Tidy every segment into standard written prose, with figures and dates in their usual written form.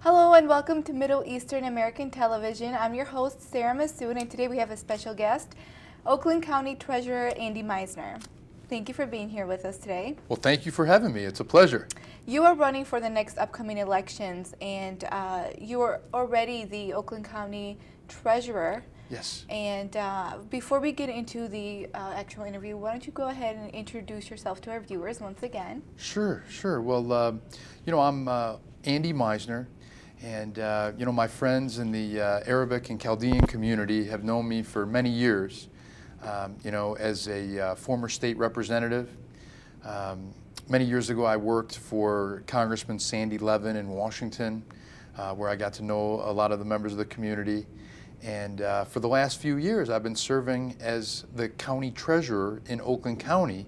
Hello and welcome to Middle Eastern American Television. I'm your host, Sarah Massoud, and today we have a special guest, Oakland County Treasurer Andy Meisner. Thank you for being here with us today. Well, thank you for having me. It's a pleasure. You are running for the next upcoming elections, and you are already the Oakland County Treasurer. Yes. And before we get into the actual interview, why don't you go ahead and introduce yourself to our viewers once again? Sure. Well, I'm Andy Meisner, and my friends in the Arabic and Chaldean community have known me for many years. As a former state representative. Many years ago, I worked for Congressman Sandy Levin in Washington, where I got to know a lot of the members of the community. And for the last few years, I've been serving as the county treasurer in Oakland County,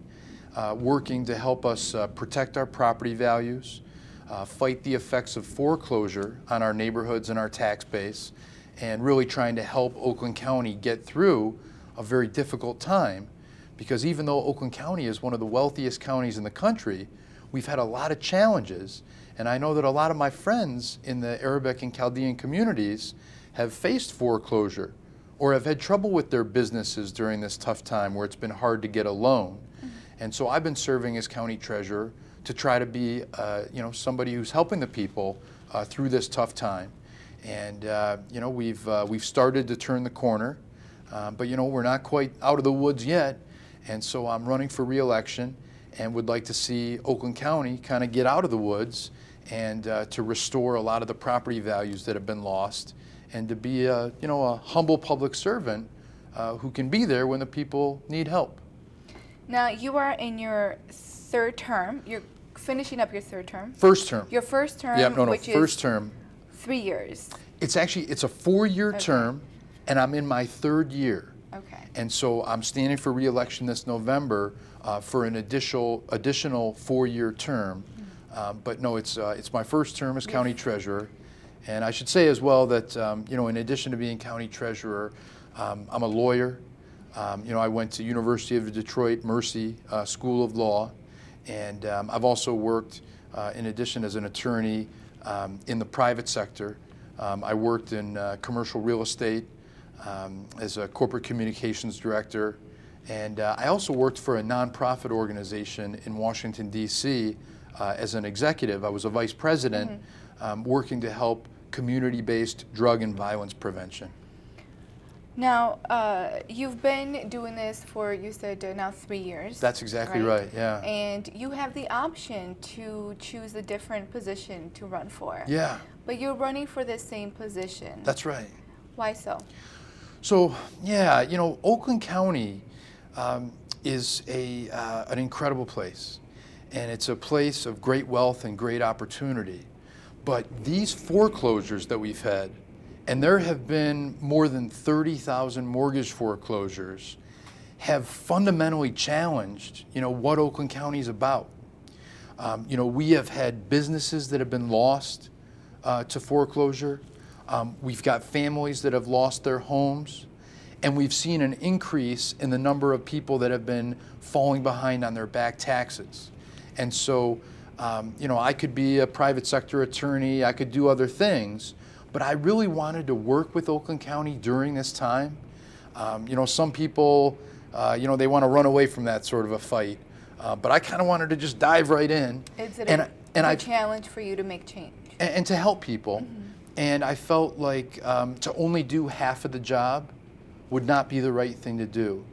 working to help us protect our property values, fight the effects of foreclosure on our neighborhoods and our tax base, and really trying to help Oakland County get through a very difficult time, because even though Oakland County is one of the wealthiest counties in the country, we've had a lot of challenges. And I know that a lot of my friends in the Arabic and Chaldean communities have faced foreclosure or have had trouble with their businesses during this tough time where it's been hard to get a loan. Mm-hmm. And so I've been serving as county treasurer to try to be somebody who's helping the people through this tough time. And we've started to turn the corner. But we're not quite out of the woods yet, and so I'm running for re-election and would like to see Oakland County kind of get out of the woods and to restore a lot of the property values that have been lost, and to be a humble public servant who can be there when the people need help. Now, you are in your third term. You're finishing up your third term. First term. Your first term, which first is term. 3 years. It's a 4-year term. And I'm in my third year. Okay. And so I'm standing for re-election this November for an additional 4-year term. Mm-hmm. But no, it's my first term as county treasurer. And I should say as well that in addition to being county treasurer, I'm a lawyer. I went to University of Detroit Mercy School of Law, and I've also worked in addition as an attorney in the private sector. I worked in commercial real estate. As a corporate communications director, and I also worked for a nonprofit organization in Washington, D.C. As an executive. I was a vice president, working to help community-based drug and violence prevention. Now, you've been doing this for, you said, now 3 years. That's exactly right, yeah. And you have the option to choose a different position to run for. Yeah. But you're running for the same position. That's right. Why so? So, Oakland County is an incredible place, and it's a place of great wealth and great opportunity. But these foreclosures that we've had, and there have been more than 30,000 mortgage foreclosures, have fundamentally challenged, what Oakland County is about. We have had businesses that have been lost to foreclosure. We've got families that have lost their homes, and we've seen an increase in the number of people that have been falling behind on their back taxes. And so, I could be a private sector attorney, I could do other things, but I really wanted to work with Oakland County during this time. Some people, they want to run away from that sort of a fight, but I kind of wanted to just dive right in. Is it a challenge for you to make change? And to help people. Mm-hmm. And I felt like to only do half of the job would not be the right thing to do.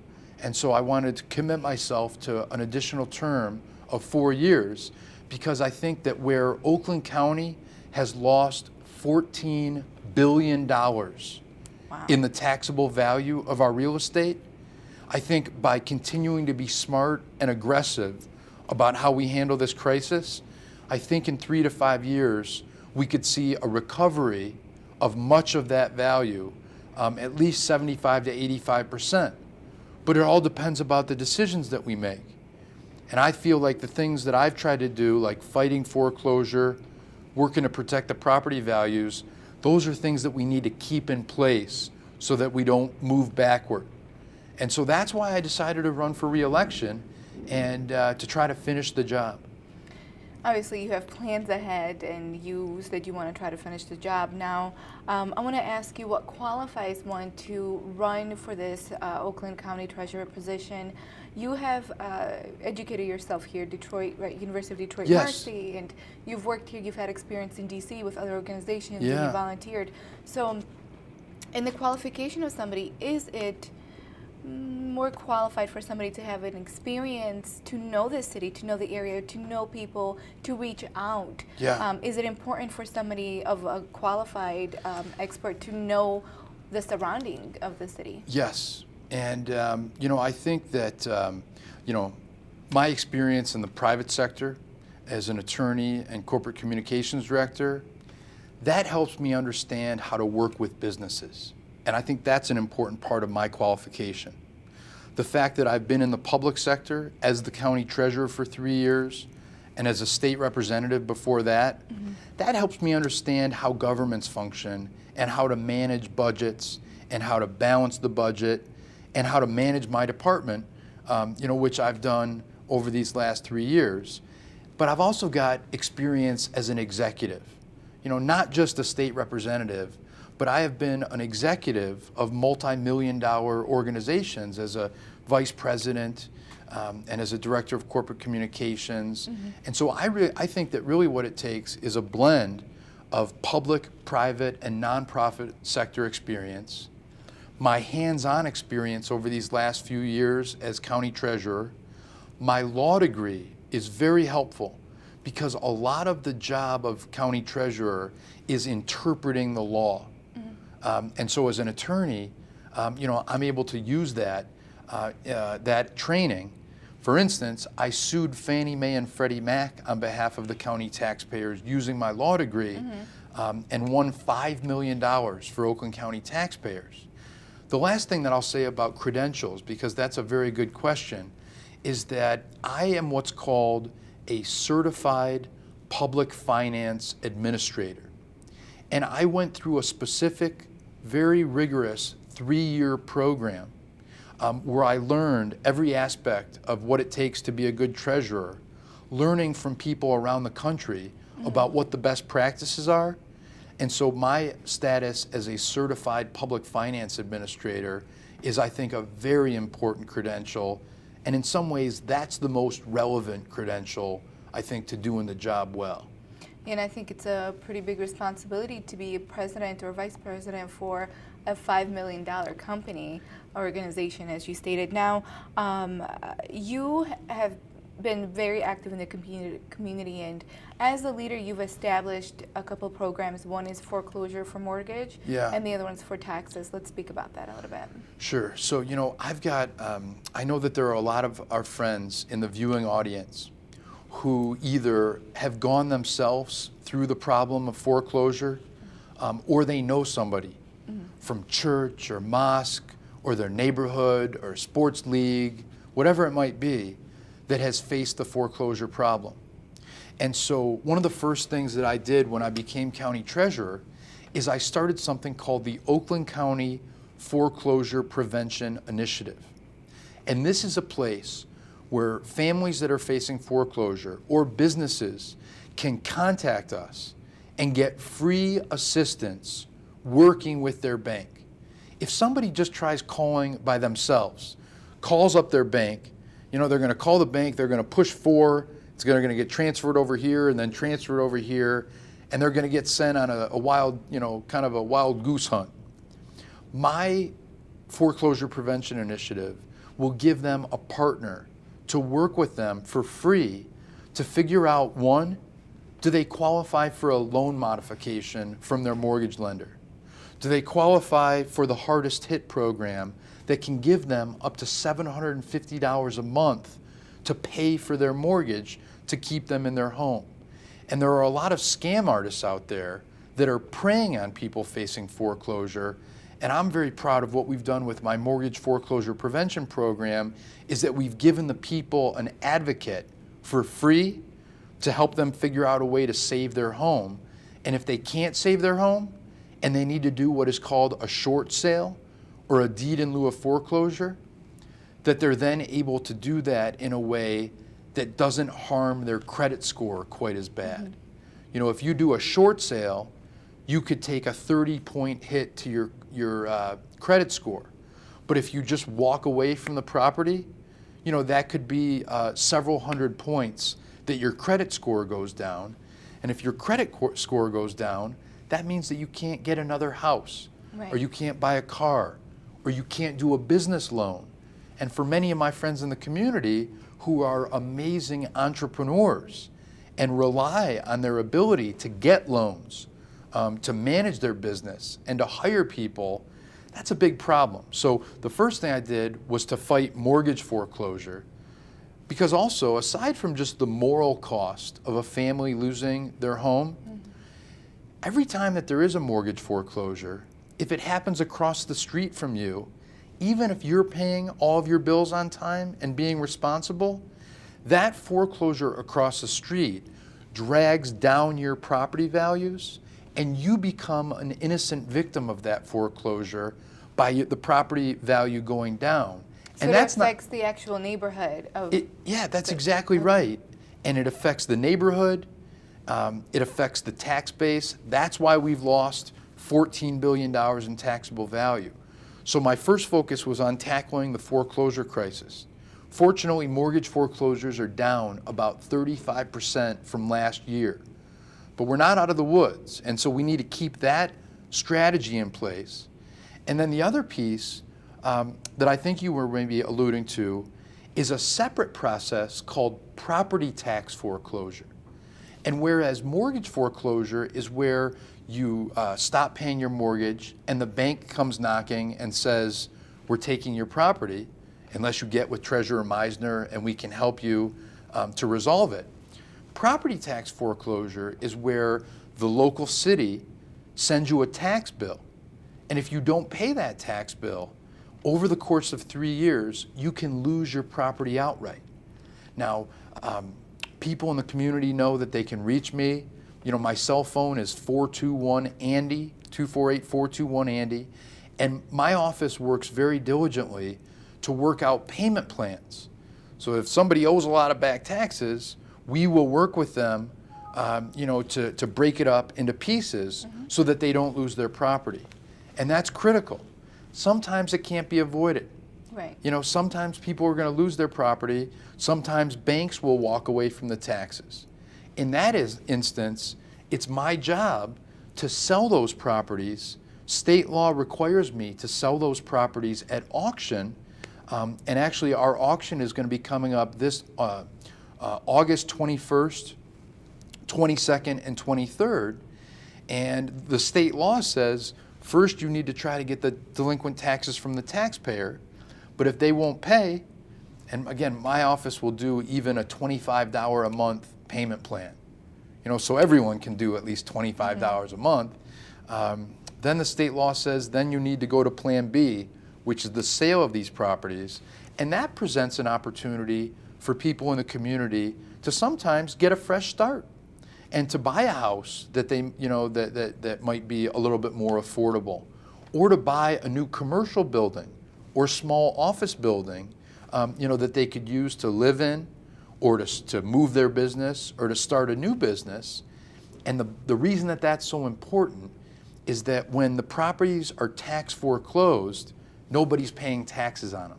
And so I wanted to commit myself to an additional term of 4 years, because I think that where Oakland County has lost $14 billion in the taxable value of our real estate, I think by continuing to be smart and aggressive about how we handle this crisis, I think in 3 to 5 years, we could see a recovery of much of that value, at least 75 to 85%. But it all depends about the decisions that we make. And I feel like the things that I've tried to do, like fighting foreclosure, working to protect the property values, those are things that we need to keep in place so that we don't move backward. And so that's why I decided to run for re-election and to try to finish the job. Obviously, you have plans ahead, and you said you want to try to finish the job. Now, I want to ask you what qualifies one to run for this Oakland County Treasurer position. You have educated yourself here, Detroit, right, University of Detroit, Yes. Mercy, and you've worked here. You've had experience in D.C. with other organizations, and Yeah. you volunteered. So, in the qualification of somebody, is it more qualified for somebody to have an experience, to know the city, to know the area, to know people, to reach out? Yeah. Is it important for somebody of a qualified expert to know the surrounding of the city? Yes. And, I think that, my experience in the private sector as an attorney and corporate communications director, that helps me understand how to work with businesses. And I think that's an important part of my qualification. The fact that I've been in the public sector as the county treasurer for 3 years and as a state representative before that, that helps me understand how governments function and how to manage budgets and how to balance the budget and how to manage my department, which I've done over these last 3 years. But I've also got experience as an executive, not just a state representative, but I have been an executive of multi-million-dollar organizations as a vice president and as a director of corporate communications. And so I think that really what it takes is a blend of public, private, and nonprofit sector experience, my hands-on experience over these last few years as county treasurer. My law degree is very helpful because a lot of the job of county treasurer is interpreting the law. And so as an attorney, I'm able to use that training. For instance, I sued Fannie Mae and Freddie Mac on behalf of the county taxpayers using my law degree and won $5 million for Oakland County taxpayers. The last thing that I'll say about credentials, because that's a very good question, is that I am what's called a certified public finance administrator. And I went through a specific, very rigorous 3-year program where I learned every aspect of what it takes to be a good treasurer, learning from people around the country about what the best practices are. And so my status as a certified public finance administrator is, I think, a very important credential. And in some ways, that's the most relevant credential, I think, to doing the job well. And I think it's a pretty big responsibility to be a president or vice president for a $5 million company organization, as you stated. Now, you have been very active in the community, and as a leader, you've established a couple programs. One is foreclosure for mortgage, and the other one's for taxes. Let's speak about that a little bit. Sure. So, I've got, I know that there are a lot of our friends in the viewing audience who either have gone themselves through the problem of foreclosure or they know somebody from church or mosque or their neighborhood or sports league, whatever it might be, that has faced the foreclosure problem. And so one of the first things that I did when I became county treasurer is I started something called the Oakland County Foreclosure Prevention Initiative. And this is a place where families that are facing foreclosure or businesses can contact us and get free assistance working with their bank. If somebody just tries calling by themselves, calls up their bank, they're going to call the bank, they're going to push 4, it's going to get transferred over here and then transferred over here, and they're going to get sent on a wild, kind of a wild goose hunt. My foreclosure prevention initiative will give them a partner to work with them for free to figure out, one, do they qualify for a loan modification from their mortgage lender? Do they qualify for the hardest hit program that can give them up to $750 a month to pay for their mortgage to keep them in their home? And there are a lot of scam artists out there that are preying on people facing foreclosure. And I'm very proud of what we've done with my mortgage foreclosure prevention program, is that we've given the people an advocate for free to help them figure out a way to save their home. And if they can't save their home and they need to do what is called a short sale or a deed in lieu of foreclosure, that they're then able to do that in a way that doesn't harm their credit score quite as bad. You know, if you do a short sale, you could take a 30-point hit to your credit score. But if you just walk away from the property, you know, that could be several hundred points that your credit score goes down. And if your credit score goes down, that means that you can't get another house, Right. or you can't buy a car, or you can't do a business loan. And for many of my friends in the community who are amazing entrepreneurs and rely on their ability to get loans, to manage their business, and to hire people, that's a big problem. So the first thing I did was to fight mortgage foreclosure, because also, aside from just the moral cost of a family losing their home, every time that there is a mortgage foreclosure, if it happens across the street from you, even if you're paying all of your bills on time and being responsible, that foreclosure across the street drags down your property values, and you become an innocent victim of that foreclosure by the property value going down. So And it that's affects the actual neighborhood of. yeah, that's exactly right. And it affects the neighborhood, it affects the tax base. That's why we've lost $14 billion in taxable value. So my first focus was on tackling the foreclosure crisis. Fortunately, mortgage foreclosures are down about 35% from last year. But we're not out of the woods, and so we need to keep that strategy in place. And then the other piece that I think you were maybe alluding to is a separate process called property tax foreclosure. And whereas mortgage foreclosure is where you stop paying your mortgage and the bank comes knocking and says, we're taking your property, unless you get with Treasurer Meisner and we can help you to resolve it. Property tax foreclosure is where the local city sends you a tax bill. And if you don't pay that tax bill, over the course of 3 years, you can lose your property outright. Now, people in the community know that they can reach me. You know, my cell phone is 421-ANDY, 248-421-ANDY. And my office works very diligently to work out payment plans. So if somebody owes a lot of back taxes, we will work with them, you know, to break it up into pieces so that they don't lose their property. And that's critical. Sometimes it can't be avoided. Right. You know, sometimes people are going to lose their property. Sometimes banks will walk away from the taxes. In that instance, it's my job to sell those properties. State law requires me to sell those properties at auction. And actually, our auction is going to be coming up this August 21st, 22nd, and 23rd. And the state law says, first you need to try to get the delinquent taxes from the taxpayer. But if they won't pay, and again, my office will do even a $25 a month payment plan. You know, so everyone can do at least $25 a month. Then the state law says, then you need to go to Plan B, which is the sale of these properties. And that presents an opportunity for people in the community to sometimes get a fresh start and to buy a house that they, you know, that might be a little bit more affordable, or to buy a new commercial building or small office building, you know, that they could use to live in, or to move their business, or to start a new business. And the reason that that's so important is that when the properties are tax foreclosed, nobody's paying taxes on them.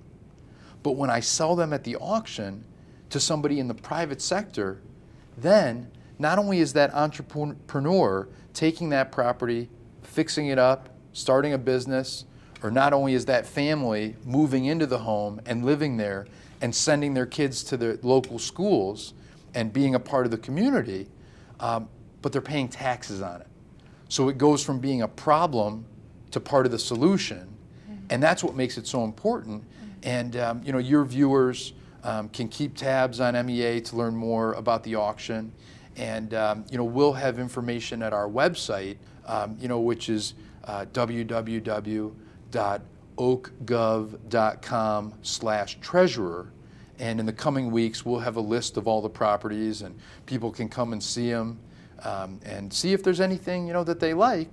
But when I sell them at the auction to somebody in the private sector, then not only is that entrepreneur taking that property, fixing it up, starting a business, or not only is that family moving into the home and living there and sending their kids to their local schools and being a part of the community, but they're paying taxes on it. So it goes from being a problem to part of the solution, and that's what makes it so important. And you know, your viewers can keep tabs on MEA to learn more about the auction. And you know, we'll have information at our website, you know, which is www.oakgov.com/treasurer. And in the coming weeks, we'll have a list of all the properties, and people can come and see them and see if there's anything, you know, that they like.